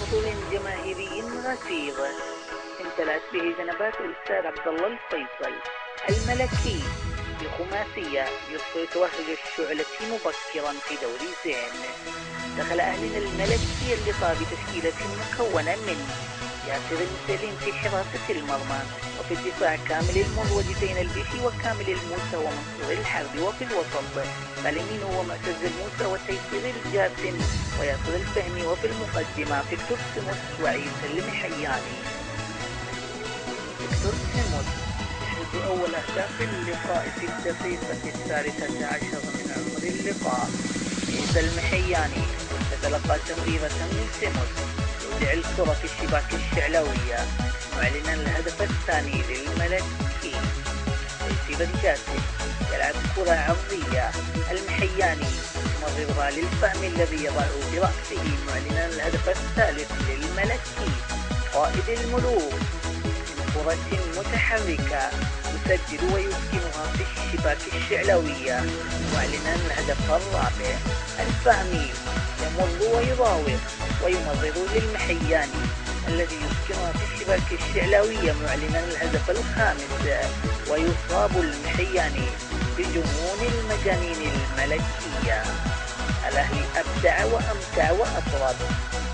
بحضور جماهيري غفير امتلأت به جنبات الأستاذ عبد الله الفيصل الملكي بخماسية يسقط وهج الشعلة مبكرا في دوري زين. دخل أهلنا الملكي اللقاء بتشكيلة مكونة من ياسر المسلم في حراسة المرمى، وفي الدفاع كامل المروج زين البشي وكامل الموسى ومنصور الحربي، وفي الوسط باليمين هو معتز الموسى وتيسير الجاسم وياسر الفهمي، وفي المقدمة فيكتور سيموس وعيسى المحياني. فيكتور سيموس يحرز أول أهداف اللقاء في الدقيقة 13 من عمر اللقاء. عيسى المحياني تتلقى تمريرة من سيموس يودع الكرة في الشباك الشعلوية معلنا الهدف الثاني للملكي. تيسير الجاسم يلعب كرة عرضية، المحياني يمررها للفهم الذي يضع برأسه معلنا الهدف الثالث للملكي. قائد الملوك من كرة متحركة يسجل ويسكنها في الشباك الشعلوية معلنا الهدف الرابع. الفهمي يمر ويراوغ ويمرر للمحياني الذي يسكنها في الشباك الشعلوية معلنا الهدف الخامس. ويصاب المحياني بجنون المجانين الملكية. الأهلي أبدع وأمتع وأفرد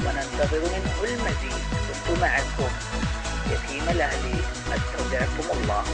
وننتظر منه المزيد. كنت معكم يتيم الأهلي، أستودعكم الله.